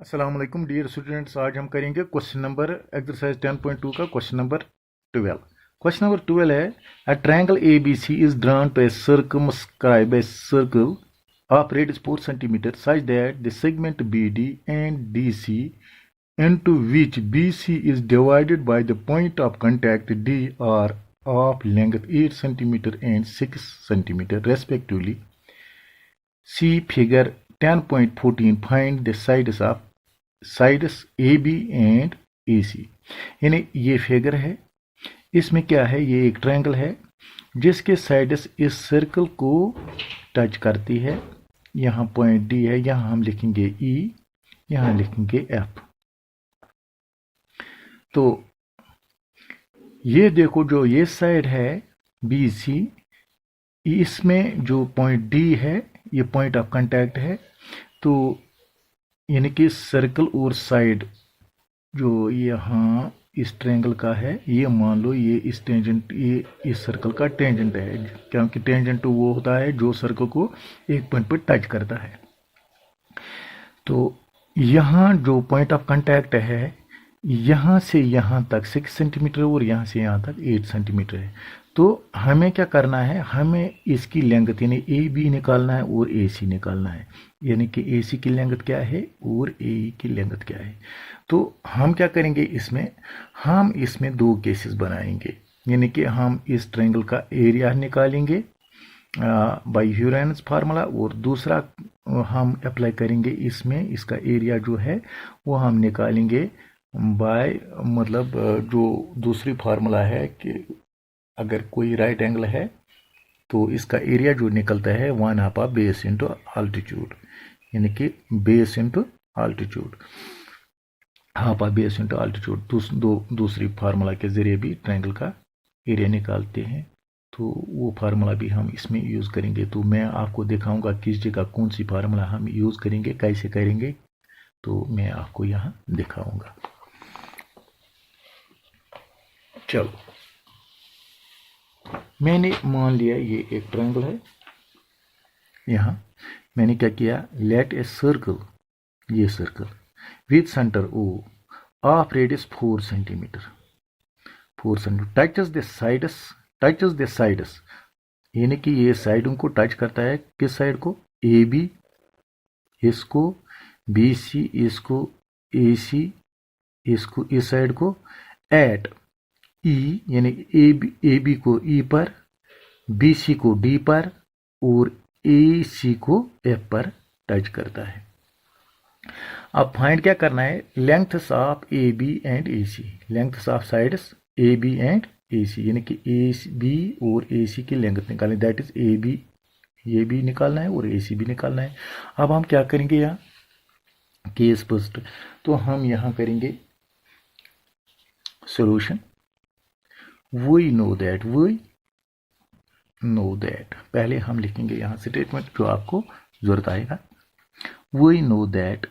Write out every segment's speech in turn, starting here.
अस्सलाम वालेकुम dear students. आज हम करेंगे क्वेश्चन नंबर एक्सरसाइज 10.2 का क्वेश्चन नंबर 12। क्वेश्चन नंबर 12 है a triangle ABC is drawn to a circumscribe a circle of radius 4 cm such that the segment BD and DC into which BC is divided by the point of contact D are of length 8 cm and 6 cm respectively. See figure 10.14. Find the sides AB and AC। यानी ये figure है, इसमें क्या है, ये एक triangle है जिसके साइड्स इस सर्कल को टच करती है। यहाँ पॉइंट D है, यहाँ हम लिखेंगे E, यहाँ लिखेंगे F। तो ये देखो, जो ये साइड है BC, इसमें जो पॉइंट D है ये पॉइंट ऑफ कांटेक्ट है। तो यानी कि सर्कल और साइड जो यहाँ इस ट्रायंगल का है, ये मान लो ये इस टेंजेंट, ये इस सर्कल का टेंजेंट है, क्योंकि टेंजेंट तो वो होता है जो सर्कल को एक पॉइंट पर टच करता है। तो यहाँ जो पॉइंट ऑफ कांटेक्ट है, यहाँ से यहाँ तक 6 सेंटीमीटर और यहाँ से यहाँ तक 8 सेंटीमीटर है। तो हमें क्या करना है, हमें इसकी लेंथ यानी AB निकालना है और AC निकालना है। यानी कि AC की लेंथ क्या है और AE की लेंथ क्या है। तो हम क्या करेंगे, हम इसमें दो केसेस बनाएंगे। यानी कि हम इस ट्रायंगल का एरिया निकालेंगे बाय ह्यूरेन्स फार्मूला, और दूसरा हम अप्लाई करेंगे इसमें, इसका एरिया जो है वो हम निकालेंगे बाय जो दूसरी फार्मूला है कि अगर कोई राइट एंगल है तो इसका एरिया जो निकलता है 1/2 बेस इंटू अल्टीट्यूड। यानी कि base into altitude, half base into altitude. दूसरी फार्मूला के जरिए भी ट्रायंगल का एरिया निकालते हैं, तो वो फार्मूला भी हम इसमें यूज़ करेंगे। तो मैं आपको दिखाऊंगा किस जगह कौन सी फार्मूला हम यूज़ करेंगे, कैसे करेंगे, तो मैं आपको यहाँ दिखाऊंगा। चलो, मैंने मान लिया ये एक ट्रायंगल है। यहाँ मैंने क्या किया, लेट ए सर्कल, ये circle with centre O of radius 4 centimetre touches the sides. यानी कि ये साइडों को टच करता है। किस साइड को, AB इसको, BC इसको, AC इसको, इस साइड को, एट E यानी AB को E पर, BC को D पर और AC को F पर टच करता है। अब फाइंड क्या करना है, lengths of AB and AC, lengths of sides AB and AC, यानी कि AB और AC की लेंथ निकालें, दैट इज AB, ये भी निकालना है और AC भी निकालना है। अब हम क्या करेंगे, यहाँ केस फर्स्ट, तो हम यहाँ करेंगे सॉल्यूशन। we know that पहले हम लिखेंगे यहाँ स्टेटमेंट जो आपको जरूरत आएगा। we know that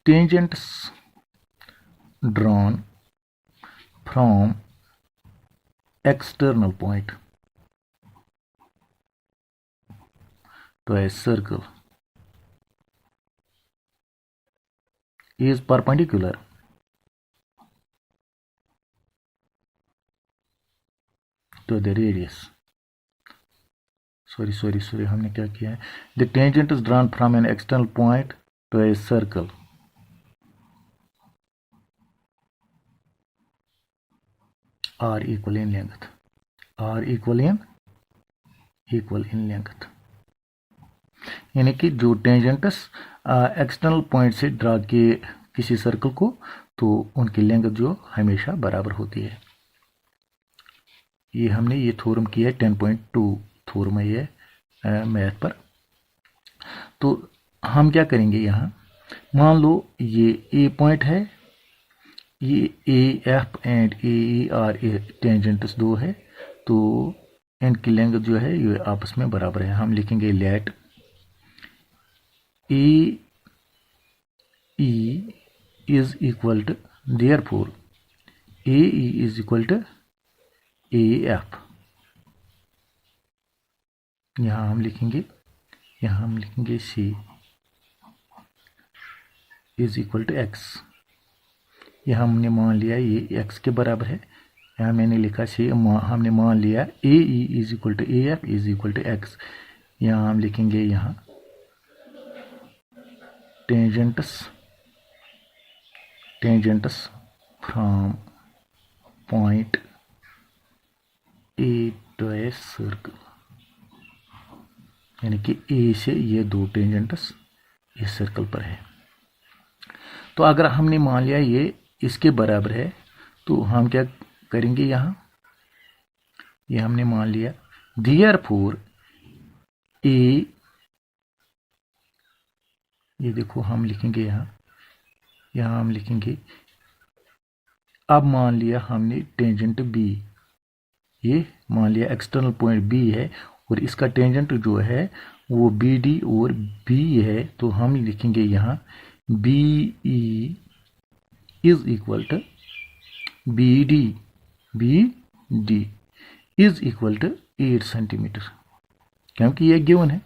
tangents drawn from external point to a circle is perpendicular to the radius। sorry हमने क्या किया है, the tangent is drawn from an external point to a circle are equal in length, यानी कि जो tangents external point से draw किए किसी सर्कल को, तो उनकी लेंथ जो हमेशा बराबर होती है। ये हमने ये थ्योरम किया है 10.2 थ्योरम है ये मैथ पर। तो हम क्या करेंगे, यहाँ मान लो ये ए पॉइंट है, ये AF and AE are tangents दो है, तो इनकी लेंथ जो है ये आपस में बराबर है। हम लिखेंगे late AE is equal to, therefore AE is equal to AF। यहाँ हम लिखेंगे यहाँ हम लिखेंगे सी इज इक्वल टू एक्स। यह हमने मान लिया ये एक्स के बराबर है। यहाँ मैंने लिखा सी, हमने मान लिया A E is equal to A F is equal to x. यहाँ हम लिखेंगे यहाँ tangents from point A to a circle, यानी कि ए से ये दो टेंजेंट्स इस सर्कल पर है। तो अगर हमने मान लिया ये इसके बराबर है तो हम क्या करेंगे, यहाँ ये हमने मान लिया देयरफॉर ए, ये देखो हम लिखेंगे यहाँ हम लिखेंगे, अब मान लिया हमने टेंजेंट बी, ये मान लिया एक्सटर्नल पॉइंट बी है और इसका टेंजेंट जो है वो बी डी और बी है। तो हम लिखेंगे यहाँ B E is equal to B D is equal to 8 centimetre, क्योंकि ये गिवन है।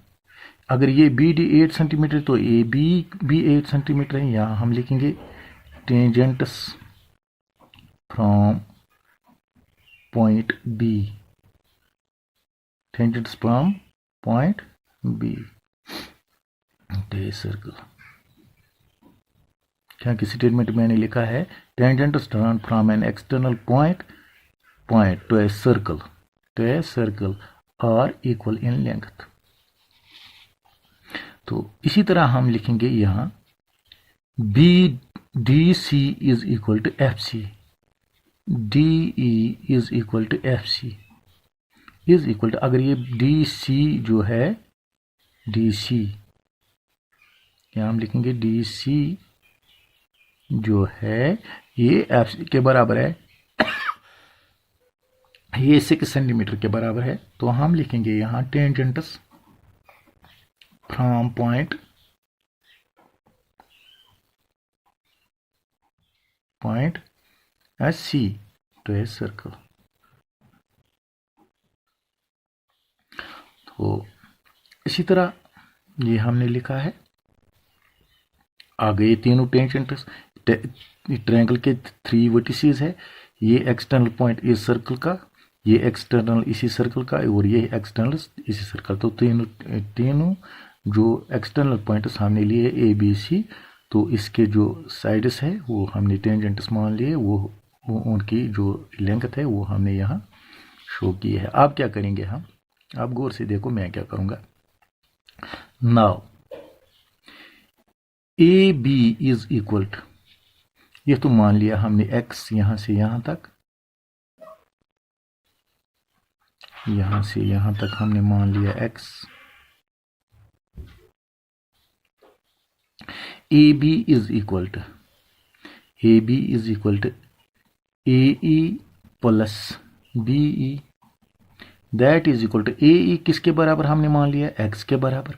अगर ये बी डी 8 सेंटीमीटर तो ए बी भी 8 सेंटीमीटर है। यहाँ हम लिखेंगे tangents from point B, tangents from point B to circle, क्योंकि स्टेटमेंट मैंने लिखा है tangents drawn from an external point to a circle are equal in length. तो इसी तरह हम लिखेंगे यहाँ B D C is equal to F C, D E is equal to F C is equal to, अगर ये D C जो है डी सी, यहाँ हम लिखेंगे डी सी जो है ये एफ सी के बराबर है, ये 6 सेंटीमीटर के बराबर है। तो हम लिखेंगे यहाँ tangents from point S C to a circle. तो इसी तरह ये हमने लिखा है, आ गए तीनों टेंजेंट्स। ट्रायंगल के 3 वर्टिसेस है, ये एक्सटर्नल पॉइंट इस सर्कल का, ये एक्सटर्नल इसी सर्कल का और ये एक्सटर्नल इसी सर्कल। तो तीनों जो एक्सटर्नल पॉइंट्स हमने लिए ए बी सी, तो इसके जो साइड्स है वो हमने टेंजेंट्स मान लिए, वो उनकी जो लेंथ है वो हमने यहाँ शो की है। अब क्या करेंगे हम, आप गौर से देखो मैं क्या करूँगा। Now A B is equal to, ये तो मान लिया हमने x यहाँ से यहाँ तक, यहाँ से यहाँ तक हमने मान लिया x। A B is equal to A E plus B E, that is equal to A E किसके बराबर हमने मान लिया x के बराबर,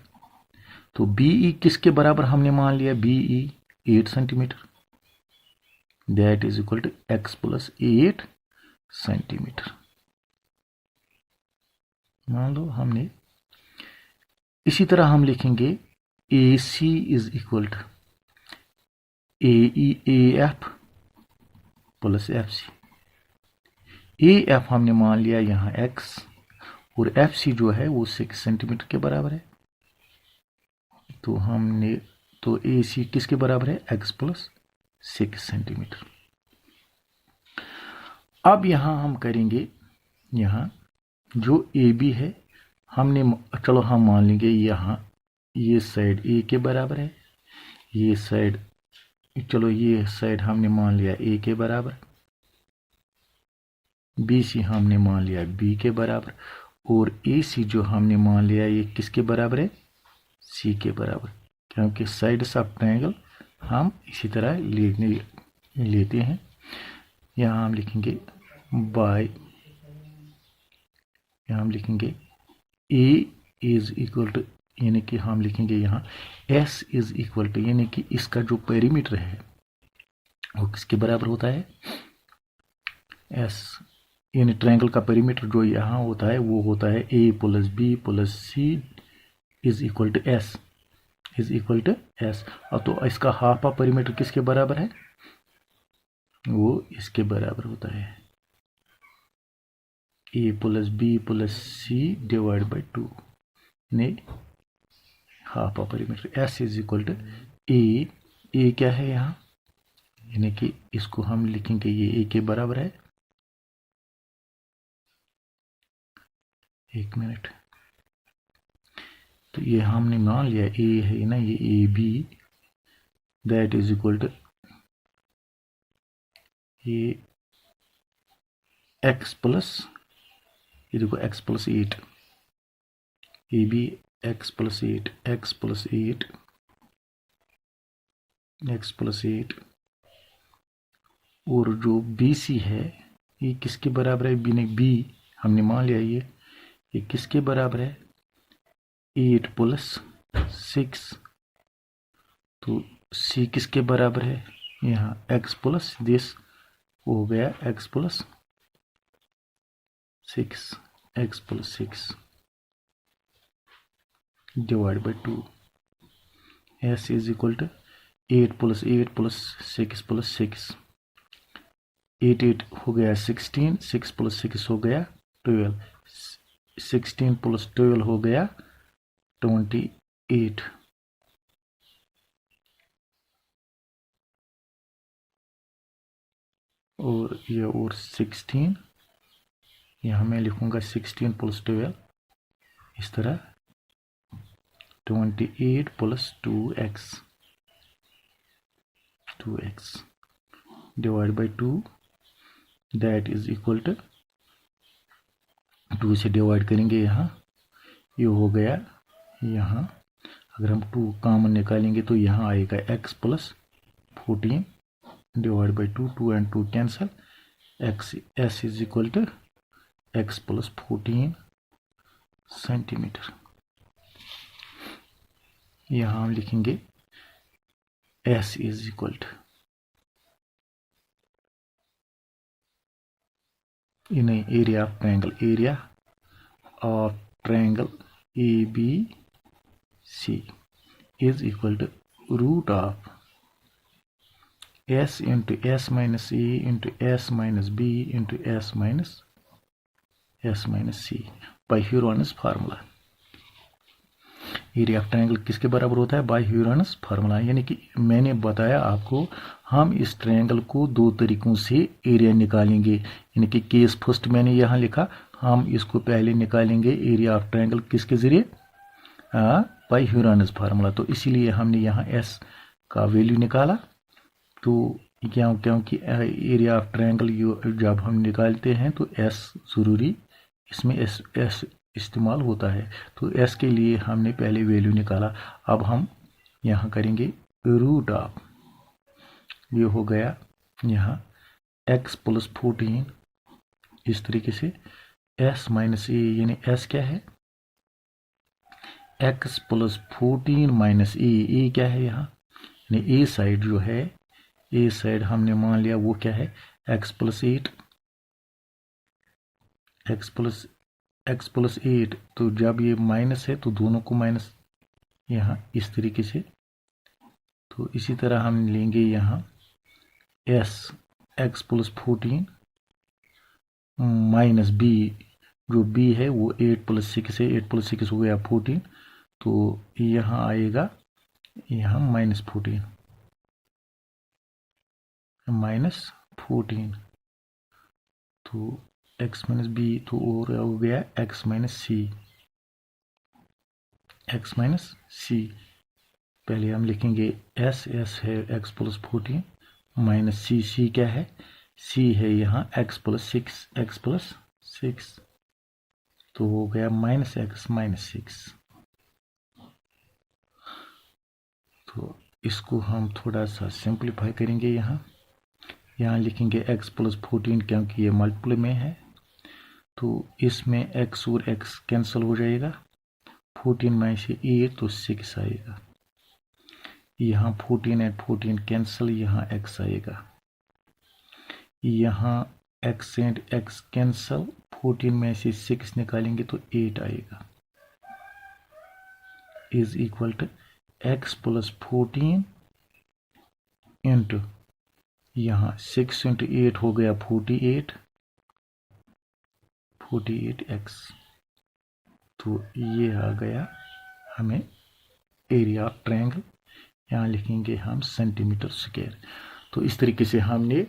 तो बी ई किसके बराबर हमने मान लिया B E 8 centimetre, that is equal to x plus 8 centimetre मान लो हमने। इसी तरह हम लिखेंगे A C is equal to A F plus F C. A F हमने मान लिया यहाँ x और एफ सी जो है वो 6 सेंटीमीटर के बराबर है। तो ए सी किसके बराबर है x प्लस 6 सेंटीमीटर। अब यहाँ हम करेंगे, यहाँ जो ए बी है हमने, चलो हम मान लेंगे यहाँ ये साइड ए के बराबर है, ये साइड, चलो ये साइड हमने मान लिया ए के बराबर, बी सी हमने मान लिया बी के बराबर और ए सी जो हमने मान लिया ये किसके बराबर है सी के बराबर, क्योंकि साइड्स ऑफ ट्रायंगल हम इसी तरह लेते हैं। यहाँ हम लिखेंगे बाय, यहाँ हम लिखेंगे ए इज इक्वल टू, यानी कि हम लिखेंगे यहाँ एस इज इक्वल टू, यानी कि इसका जो पेरीमीटर है वो किसके बराबर होता है एस, यानी ट्रायंगल का पेरीमीटर जो यहाँ होता है वो होता है A plus B plus C is equal to S, is equal to S. अब तो इसका हाफ ऑफ पेरीमीटर किसके बराबर है, वो इसके बराबर होता है A plus B plus C divide by 2 ने half of perimeter. S is equal to A क्या है यहाँ, यानी कि इसको हम लिखेंगे ये ए के बराबर है, एक मिनट, तो ये हमने मान लिया ए है ना, ये A B, that is equal to ये एक्स प्लस, ये देखो x plus 8, A B x plus 8, x plus 8, x plus 8, और जो बी सी है ये किसके बराबर है, बी ने बी हमने मान लिया ये किसके बराबर है, 8 प्लस 6, तो सी किसके बराबर है, यहाँ x प्लस दिस हो गया x plus 6, x plus 6 divide by 2, s is equal to 8 plus 8 plus 6 plus 6, 8 हो गया 16, 6 प्लस 6 हो गया 12, 16 प्लस 12 हो गया 28, और ये और 16, यहाँ मैं लिखूंगा 16 प्लस 12, इस तरह 28 plus 2x divide by 2, that is equal to 2 से डिवाइड करेंगे यहाँ, ये हो गया यहाँ, अगर हम 2 कॉमन निकालेंगे तो यहाँ आएगा x plus 14 divide by 2, 2 and 2 cancel, s is equal to x plus 14 centimetre. यहाँ हम लिखेंगे s इज इक्वल टू नहीं, area of triangle ABC is equal to root of s into s minus a into s minus b into s minus c by Huronius formula. Area of triangle किसके बराबर होता है, bye ह्यूरोनियस formula. यानी कि मैंने बताया आपको, हम इस ट्रायंगल को दो तरीकों से एरिया निकालेंगे, यानी कि केस फर्स्ट मैंने यहाँ लिखा, हम इसको पहले निकालेंगे एरिया ऑफ ट्रायंगल किसके जरिए, बाय ह्यूरोनियस फार्मूला। तो इसीलिए हमने यहाँ एस का वैल्यू निकाला, तो क्योंकि एरिया ऑफ ट्रायंगल जब हम निकालते हैं तो एस ज़रूरी इसमें एस इस्तेमाल होता है, तो एस के लिए हमने पहले वैल्यू निकाला। अब हम यहाँ करेंगे रूट ऑफ, ये हो गया यहाँ x प्लस 14, इस तरीके से s माइनस ए, यानी s क्या है, x प्लस 14 माइनस ए क्या है यहाँ, यानी ए साइड जो है, ए साइड हमने मान लिया वो क्या है, x प्लस 8, x प्लस 8, तो जब ये माइनस है तो दोनों को माइनस यहाँ इस तरीके से, तो इसी तरह हम लेंगे यहाँ s x plus 14 minus b, जो b है वो 8 प्लस 6 है, 8 प्लस 6 हो गया 14, तो यहाँ आएगा यहाँ माइनस 14, तो x माइनस बी, तो और हो गया x माइनस सी। पहले हम लिखेंगे s है x प्लस 14 माइनस सी क्या है, c है यहाँ x प्लस 6, तो हो गया माइनस x माइनस 6। तो इसको हम थोड़ा सा सिंप्लीफाई करेंगे, यहाँ लिखेंगे x प्लस 14, क्योंकि ये मल्टीपल में है तो इसमें x और x कैंसिल हो जाएगा, 14 में से 8 तो 6 आएगा, यहाँ 14 एंड 14 कैंसिल, यहाँ x आएगा, यहाँ x एंड x कैंसिल, 14 में से 6 निकालेंगे तो 8 आएगा। Is equal to x plus 14 into यहाँ 6 इंटू 8 हो गया 48x। तो ये आ गया हमें एरिया ऑफ ट्रायंगल। यहाँ लिखेंगे हम सेंटीमीटर स्क्वायर। तो इस तरीके से हमने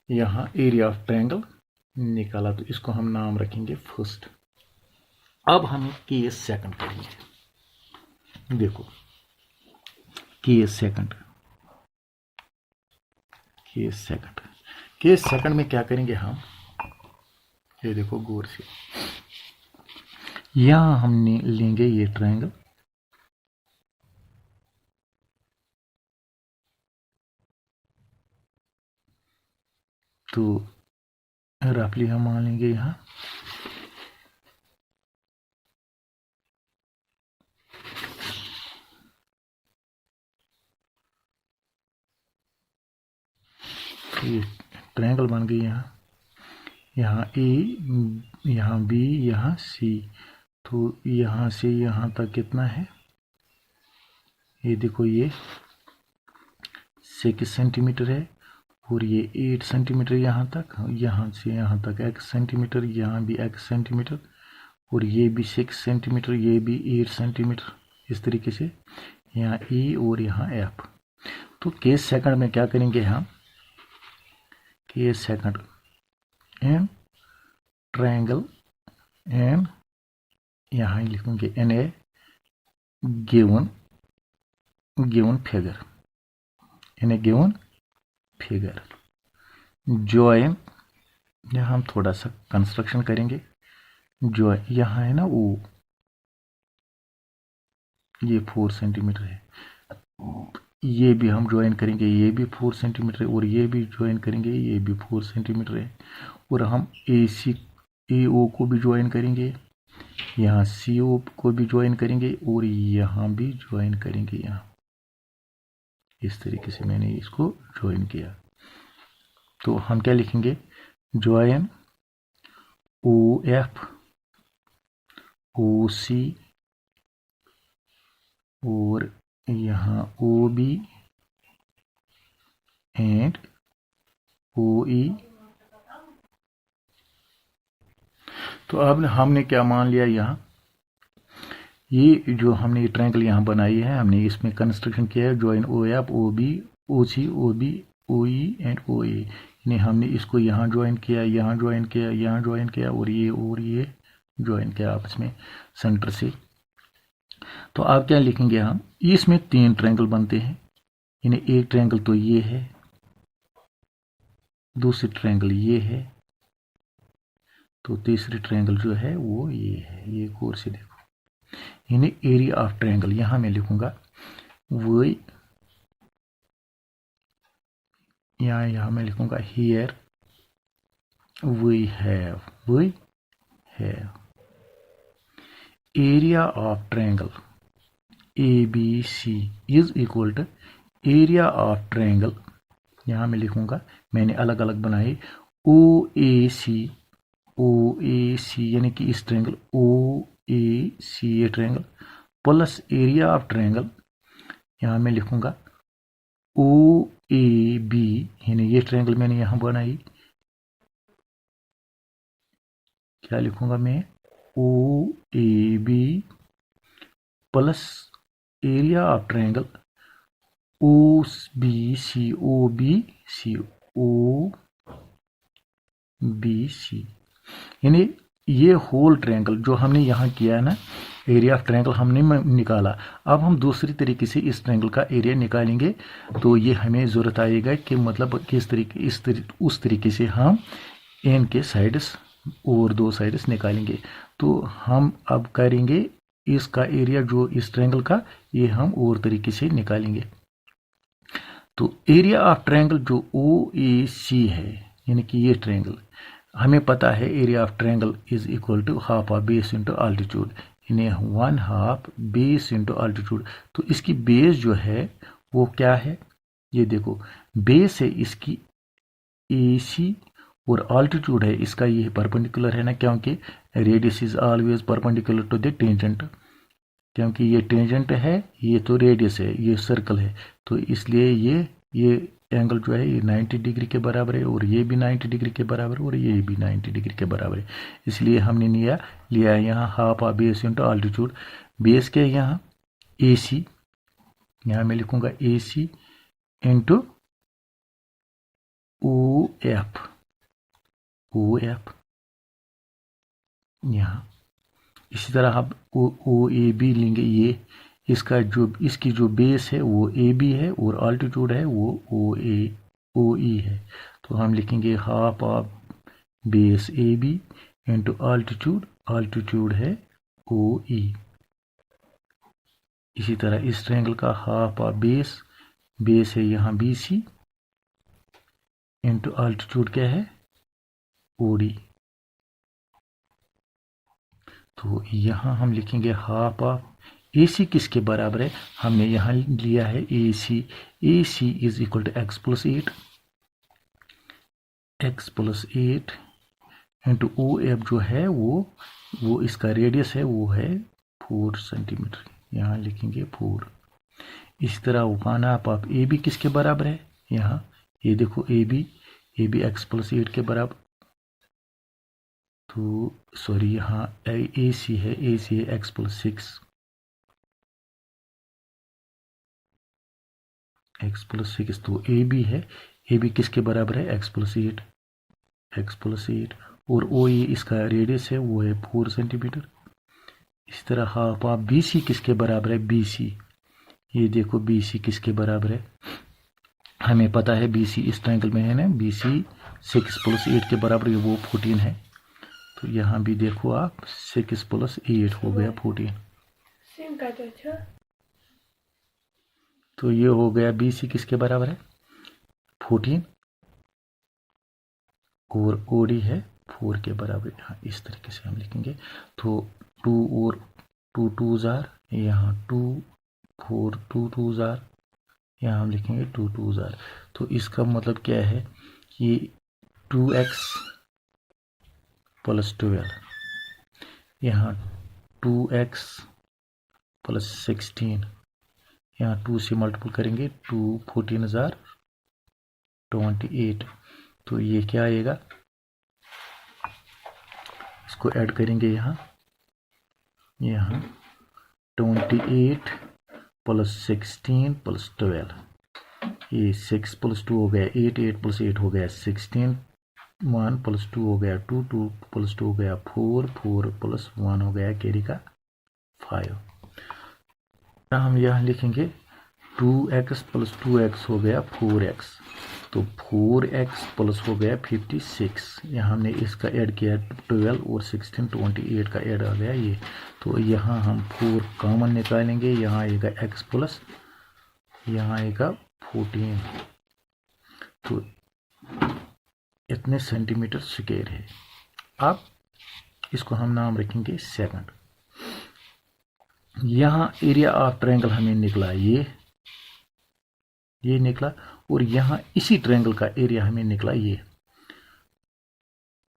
यहाँ एरिया ऑफ ट्रायंगल निकाला। तो इसको हम नाम रखेंगे फर्स्ट। अब हम केस सेकंड करेंगे। देखो केस सेकंड में क्या करेंगे हम, ये देखो गौर से, यहां हमने लेंगे ये ट्रायंगल, तो रफली हम मान लेंगे यहां ये ट्रायंगल बन गई। यहाँ ए, यहाँ बी, यहाँ सी। तो यहाँ से यहाँ तक कितना है, ये देखो ये 6 सेंटीमीटर है और ये 8 सेंटीमीटर यहाँ तक, यहाँ से यहाँ तक x सेंटीमीटर, यहाँ भी x सेंटीमीटर और ये भी 6 सेंटीमीटर, ये भी 8 सेंटीमीटर। इस तरीके से यहाँ E और यहाँ F। तो केस सेकंड में क्या करेंगे हम, case second an triangle an, यहाँ लिखेंगे an a given figure, in a given figure join. यहाँ हम थोड़ा सा कंस्ट्रक्शन करेंगे। जो यहाँ है ना वो ये 4 सेंटीमीटर है, ये भी हम ज्वाइन करेंगे, ये भी 4 सेंटीमीटर है और ये भी ज्वाइन करेंगे, ये भी 4 सेंटीमीटर है। और हम AO को भी ज्वाइन करेंगे, यहाँ CO को भी ज्वाइन करेंगे और यहाँ भी ज्वाइन करेंगे। यहाँ इस तरीके से मैंने इसको ज्वाइन किया। तो हम क्या लिखेंगे, ज्वाइन OF OC और यहाँ OB एंड OE। तो अब हमने क्या मान लिया, यहाँ ये जो हमने ये ट्रायंगल यहाँ बनाई है, हमने इसमें कंस्ट्रक्शन किया है join OF OB OC OB OE and OA। यानी हमने इसको यहाँ ज्वाइन किया, यहाँ ज्वाइन किया, यहाँ ज्वाइन किया और ये ज्वाइन किया आपस में सेंटर से। तो आप क्या लिखेंगे, हम इसमें 3 ट्रायंगल बनते हैं। यानी एक ट्रायंगल तो ये है, दूसरी ट्रायंगल ये है, तो तीसरी ट्रायंगल जो है वो ये है। ये गौर से देखो, यानी एरिया ऑफ ट्रायंगल यहां मैं लिखूंगा वही, यहाँ मैं लिखूंगा here we have area of triangle ABC is equal to area of triangle, यहाँ मैं लिखूंगा, मैंने अलग अलग बनाए, OAC यानी कि इस ट्रायंगल OAC ये triangle plus area of triangle, यहाँ मैं लिखूंगा OAB यानी ये ट्रायंगल मैंने यहाँ बनाई, क्या लिखूंगा मैं, OAB plus area of triangle OBC यानी ये होल ट्रायंगल जो हमने यहाँ किया है ना, एरिया ऑफ ट्रायंगल हमने निकाला। अब हम दूसरी तरीके से इस ट्रायंगल का एरिया निकालेंगे। तो ये हमें ज़रूरत आएगा कि मतलब किस तरीके उस तरीके से हम एन के साइड्स और 2 साइड्स निकालेंगे। तो हम अब करेंगे इसका एरिया जो इस ट्रायंगल का, ये हम और तरीके से निकालेंगे। तो एरिया ऑफ ट्रायंगल जो OAC है, यानी कि ये ट्रायंगल, हमें पता है area of triangle is equal to half of base into altitude, यानी 1/2 बेस इंटू अल्टीट्यूड। तो इसकी बेस जो है वो क्या है, ये देखो बेस है इसकी AC और अल्टीट्यूड है इसका ये परपेंडिकुलर है ना, क्योंकि radius is always perpendicular to the tangent. क्योंकि ये टेंजेंट है, ये तो रेडियस है, ये सर्कल है, तो इसलिए ये एंगल जो है ये 90 डिग्री के बराबर है, और ये भी 90 डिग्री के बराबर है, और ये भी 90 डिग्री के बराबर है। इसलिए हमने लिया है यहाँ half of base into altitude. Base के यहाँ ए सी, यहाँ मैं लिखूंगा ए सी इंटू ओ एफ, यहाँ। इसी तरह आप ओ ए बी लेंगे, ये इसकी जो बेस है वो ए बी है, और आल्टीट्यूड है वो ओ ई है। तो हम लिखेंगे half of base A B into altitude है ओ ई। इसी तरह इस ट्रायंगल का हाफ ऑफ बेस है यहाँ बी सी इंटू आल्टीट्यूड क्या है ओ डी। तो यहाँ हम लिखेंगे हाफ ऑफ ए सी किसके बराबर है, हमने यहाँ लिया है A C is equal to x plus eight into O F जो है वो इसका रेडियस है, वो है 4 सेंटीमीटर, यहाँ लिखेंगे 4। इसी तरह one half of A B किसके बराबर है, यहाँ ये देखो A B x plus eight के बराबर, तो सॉरी यहाँ ए सी है एक्स प्लस 6, तो ए बी है, ए बी किसके बराबर है एक्स प्लस एट, और ओ ए इसका रेडियस है, वो है 4 सेंटीमीटर। इस तरह हाफ ऑफ बी सी किसके बराबर है, बी सी, ये देखो बी सी किसके बराबर है, हमें पता है बी सी इस ट्रायंगल में है ना, बी सी 6 प्लस 8 के बराबर है, वो 14 है। तो यहाँ भी देखो आप 6 प्लस 8 हो गया 14, तो ये हो गया बी सी किसके बराबर है 14, और ओ डी है 4 के बराबर। यहाँ इस तरीके से हम लिखेंगे, तो 2 और 2 2 जार, यहाँ 2 4 2 2 जार, यहाँ हम लिखेंगे 2 2 जार। तो इसका मतलब क्या है कि 2x प्लस 12, यहाँ 2x प्लस 16, यहाँ 2 से मल्टीपल करेंगे, 2 14 जार 28, तो ये क्या आएगा, इसको ऐड करेंगे यहाँ 28 प्लस 16 प्लस 12, ये 6 प्लस 2 हो गया 8, 8 प्लस 8 हो गया 16, 1 प्लस 2 हो गया 2, 2 प्लस 2 हो गया 4, 4 प्लस 1 हो गया कैरी का 5। हम यहाँ लिखेंगे 2x प्लस 2x हो गया 4x, तो 4x प्लस हो गया 56, यहाँ हमने इसका ऐड किया 12 और 16 28 का ऐड आ गया ये, तो यहाँ हम 4 कॉमन निकालेंगे, यहाँ आएगा x प्लस, यहाँ आएगा 14, तो इतने सेंटीमीटर स्क्वायर है। अब इसको हम नाम रखेंगे सेकंड। यहाँ एरिया ऑफ ट्रायंगल हमें निकला ये निकला, और यहाँ इसी ट्रायंगल का एरिया हमें निकला ये,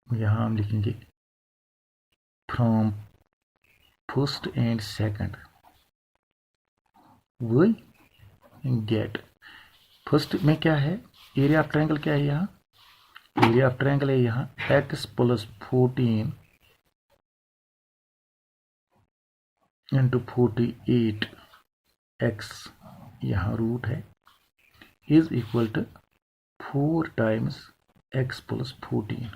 यहाँ हम लिखेंगे from first and second we get. First में क्या है, एरिया ऑफ ट्रायंगल क्या है, यहाँ एरिया ऑफ ट्रायंगल है यहाँ x प्लस 14 इंटू 48 x, यहाँ रूट है, is equal to 4 times x plus 14।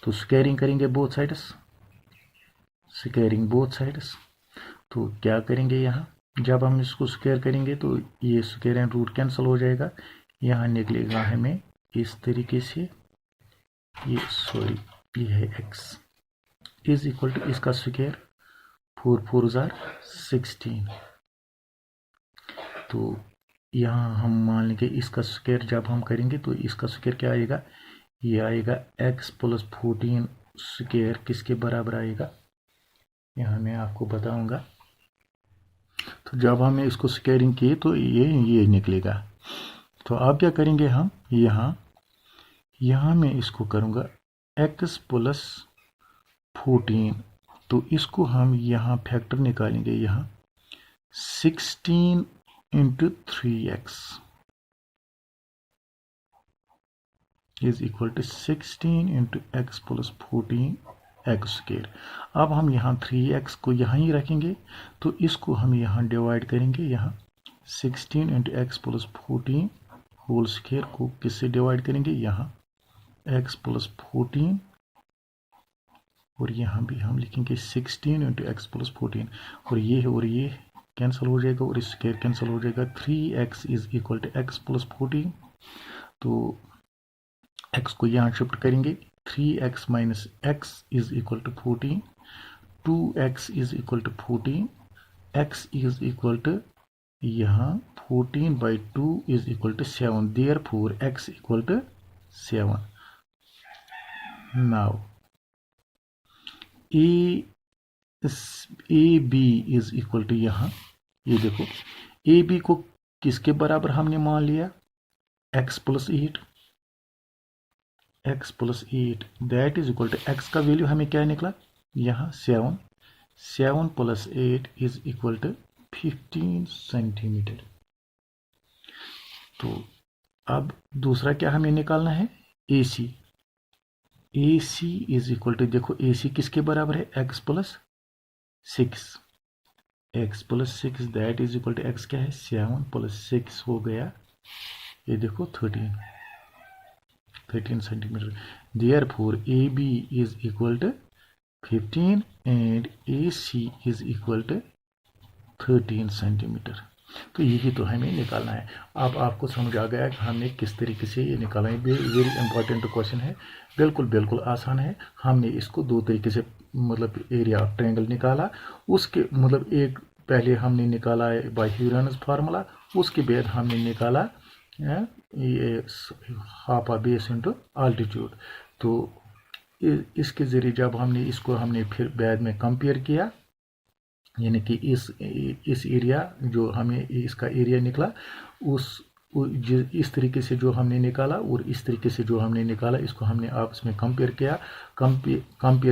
तो स्क्वायरिंग करेंगे बोथ साइड्स, तो क्या करेंगे यहाँ, जब हम इसको स्क्वायर करेंगे तो ये स्क्वायर एंड रूट कैंसिल हो जाएगा, यहाँ निकलेगा हमें इस तरीके से, ये है x इज इक्वल टू इसका स्क्वायर 4 4 जार 16, तो यहाँ हम मान लेंगे इसका स्क्वायर जब हम करेंगे तो इसका स्क्वायर क्या आएगा, ये आएगा x प्लस 14 स्क्वायर किसके बराबर आएगा, यहाँ मैं आपको बताऊंगा। तो जब हमने इसको स्क्वायरिंग की तो ये निकलेगा, तो आप क्या करेंगे, हम यहाँ मैं इसको करूँगा x प्लस 14, तो इसको हम यहाँ फैक्टर निकालेंगे, यहाँ 16 into 3x is equal to 16 into x plus 14 x square. अब हम यहाँ 3x को यहाँ ही रखेंगे, तो इसको हम यहाँ डिवाइड करेंगे। यहाँ 16 into x plus 14 whole square को किससे डिवाइड करेंगे? यहाँ x प्लस 14, और यहाँ भी हम लिखेंगे 16 इंटू एक्स प्लस 14, और ये कैंसिल हो जाएगा और स्क्वायर कैंसिल हो जाएगा। 3x is equal to x plus 14, तो x को यहाँ शिफ्ट करेंगे। 3x minus x is equal to 14, 2x is equal to 14, x is equal to यहाँ 14 by 2 is equal to 7, therefore x equal to 7। Now A B is equal to, यहाँ ये देखो A B को किसके बराबर हमने मान लिया? x plus 8, x plus 8 that is equal to x का वैल्यू हमें क्या निकला? यहाँ 7, 7 plus 8 is equal to 15 centimetre. तो अब दूसरा क्या हमें निकालना है? AC। AC is equal to, देखो AC किसके बराबर है? x plus 6, x plus 6 that is equal to x क्या है? 7 प्लस 6 हो गया, ये देखो 13 centimetre. Therefore AB is equal to 15 and AC is equal to 13 centimetre. तो यही तो हमें निकालना है। अब आपको समझ आ गया कि हमने किस तरीके से ये निकाला है। वेरी इंपॉर्टेंट क्वेश्चन है, बिल्कुल आसान है। हमने इसको दो तरीके से मतलब एरिया ऑफ ट्रायंगल निकाला। उसके मतलब एक पहले हमने निकाला है बाय ह्यूरेनस फार्मूला, उसके बाद हमने निकाला ये हाफ आ बेस इंटू आल्टीट्यूड। तो इसके ज़रिए जब हमने फिर बाद में कंपेयर किया, यानी कि इस एरिया जो हमें इसका एरिया निकला इस तरीके से जो हमने निकाला और इस तरीके से जो हमने निकाला, इसको हमने आपस में कंपेयर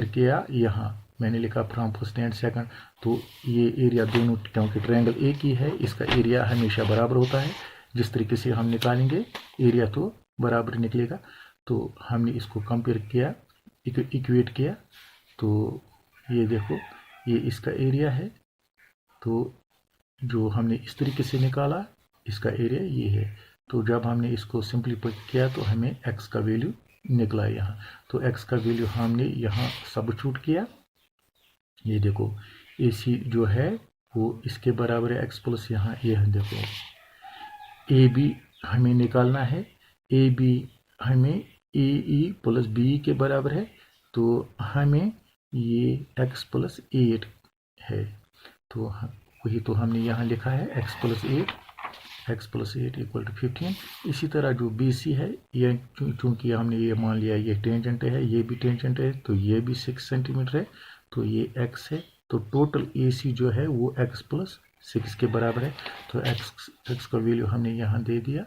किया। यहाँ मैंने लिखा फ्रॉम फर्स्ट एंड सेकंड। तो ये एरिया दोनों, क्योंकि ट्रायंगल एक ही है, इसका एरिया हमेशा बराबर होता है। जिस तरीके से हम निकालेंगे एरिया तो बराबर निकलेगा। तो हमने इसको कंपेयर किया, इक्वेट किया। तो ये देखो ये इसका एरिया है, तो जो हमने इस तरीके से निकाला इसका एरिया ये है। तो जब हमने इसको सिंप्लीफाई किया तो हमें x का वैल्यू निकला यहाँ। तो x का वैल्यू हमने यहाँ सब्स्टिट्यूट किया। ये देखो AC जो है वो इसके बराबर है x प्लस, यहाँ ये है देखो AB हमें निकालना है। AB हमें AE प्लस BE के बराबर है, तो हमें ये x प्लस 8 है। तो वही तो हमने यहाँ लिखा है x प्लस 8 इक्वल टू 15। इसी तरह जो BC है, ये चूँकि हमने ये मान लिया ये टेंजेंट है, ये भी टेंजेंट है, तो ये भी 6 सेंटीमीटर है, तो ये x है। तो टोटल AC जो है वो x प्लस 6 के बराबर है। तो x का वैल्यू हमने यहाँ दे दिया,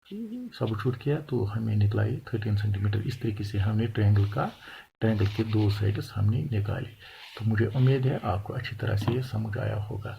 सब्स्टिट्यूट किया, तो हमें निकला ये 13 सेंटीमीटर। इस तरीके से हमने ट्रायंगल के दो साइड्स हमने निकाले। तो मुझे उम्मीद है आपको अच्छी तरह से ये समझ आया होगा।